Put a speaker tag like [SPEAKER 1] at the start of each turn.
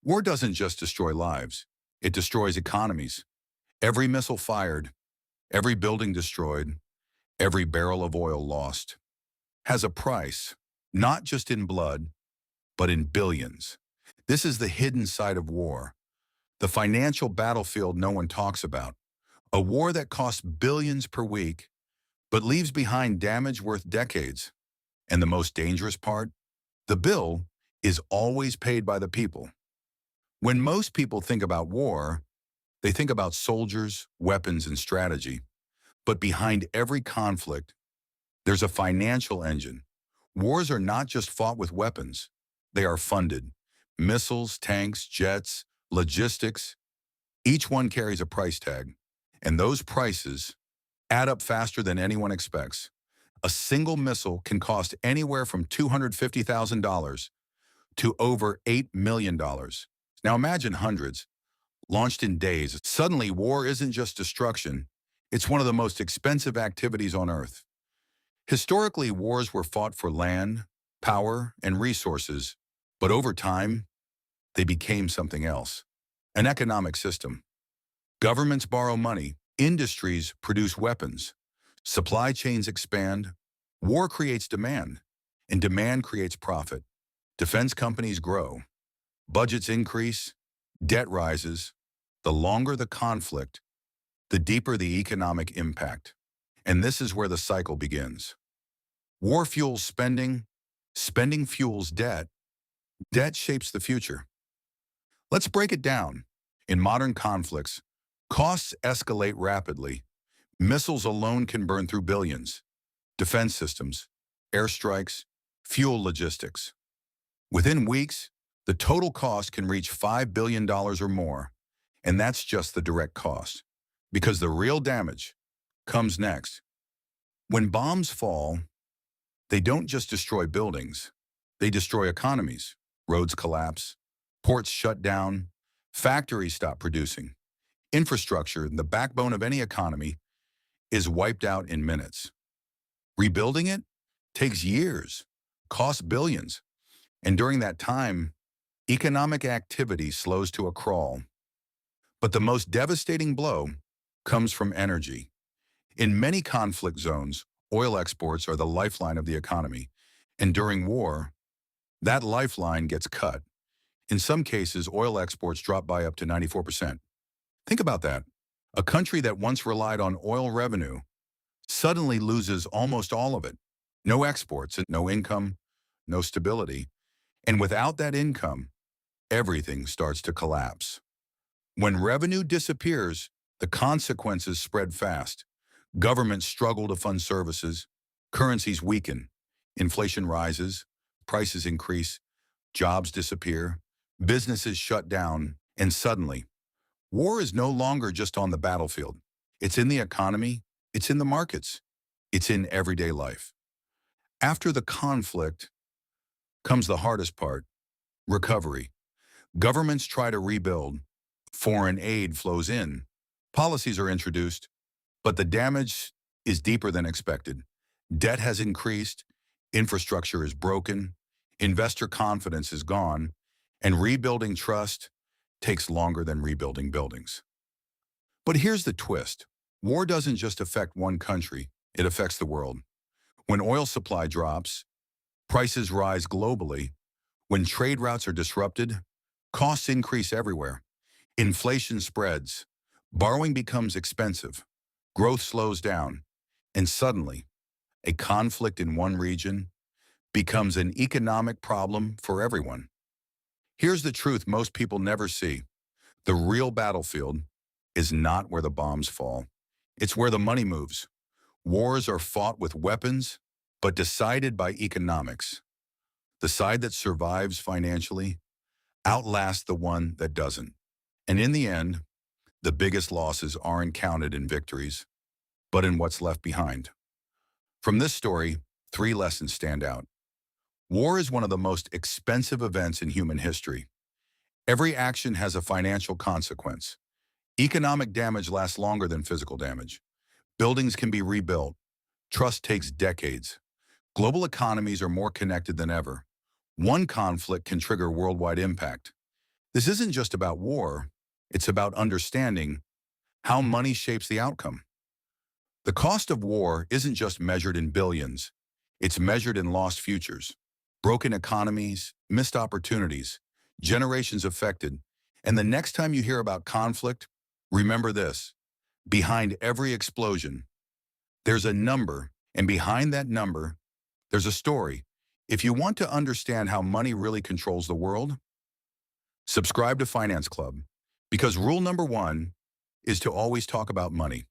[SPEAKER 1] War doesn't just destroy lives, it destroys economies. Every missile fired, every building destroyed, every barrel of oil lost has a price, not just in blood, but in billions. This is the hidden side of war, the financial battlefield no one talks about. A war that costs billions per week, but leaves behind damage worth decades. And the most dangerous part? The bill is always paid by the people. When most people think about war, they think about soldiers, weapons, and strategy. But behind every conflict, there's a financial engine. Wars are not just fought with weapons. They are funded. Missiles, tanks, jets, logistics, each one carries a price tag. And those prices add up faster than anyone expects. A single missile can cost anywhere from $250,000 to over $8 million. Now imagine hundreds, launched in days. Suddenly, war isn't just destruction. It's one of the most expensive activities on Earth. Historically, wars were fought for land, power, and resources, but over time, they became something else. An economic system. Governments borrow money, industries produce weapons, supply chains expand, war creates demand, and demand creates profit. Defense companies grow, budgets increase, debt rises. The longer the conflict, the deeper the economic impact. And this is where the cycle begins. War fuels spending, spending fuels debt, debt shapes the future. Let's break it down. In modern conflicts, costs escalate rapidly. Missiles alone can burn through billions. Defense systems, airstrikes, fuel logistics. Within weeks, the total cost can reach $5 billion or more. And that's just the direct cost. Because the real damage comes next. When bombs fall, they don't just destroy buildings. They destroy economies. Roads collapse, ports shut down, factories stop producing. Infrastructure, the backbone of any economy, is wiped out in minutes. Rebuilding it takes years, costs billions. And during that time, economic activity slows to a crawl. But the most devastating blow comes from energy. In many conflict zones, oil exports are the lifeline of the economy. And during war, that lifeline gets cut. In some cases, oil exports drop by up to 94%. Think about that. A country that once relied on oil revenue suddenly loses almost all of it. No exports, no income, no stability. And without that income, everything starts to collapse. When revenue disappears, the consequences spread fast. Governments struggle to fund services, currencies weaken, inflation rises, prices increase, jobs disappear, businesses shut down, and suddenly, war is no longer just on the battlefield. It's in the economy, it's in the markets, it's in everyday life. After the conflict comes the hardest part, recovery. Governments try to rebuild, foreign aid flows in, policies are introduced, but the damage is deeper than expected. Debt has increased, infrastructure is broken, investor confidence is gone, and rebuilding trust takes longer than rebuilding buildings. But here's the twist. War doesn't just affect one country, it affects the world. When oil supply drops, prices rise globally. When trade routes are disrupted, costs increase everywhere. Inflation spreads, borrowing becomes expensive, growth slows down, and suddenly, a conflict in one region becomes an economic problem for everyone. Here's the truth most people never see. The real battlefield is not where the bombs fall. It's where the money moves. Wars are fought with weapons, but decided by economics. The side that survives financially outlasts the one that doesn't. And in the end, the biggest losses aren't counted in victories, but in what's left behind. From this story, 3 lessons stand out. War is one of the most expensive events in human history. Every action has a financial consequence. Economic damage lasts longer than physical damage. Buildings can be rebuilt. Trust takes decades. Global economies are more connected than ever. One conflict can trigger worldwide impact. This isn't just about war. It's about understanding how money shapes the outcome. The cost of war isn't just measured in billions. It's measured in lost futures, broken economies, missed opportunities, generations affected. And the next time you hear about conflict, remember this. Behind every explosion, there's a number, and behind that number, there's a story. If you want to understand how money really controls the world, subscribe to Finance Club, because rule number one is to always talk about money.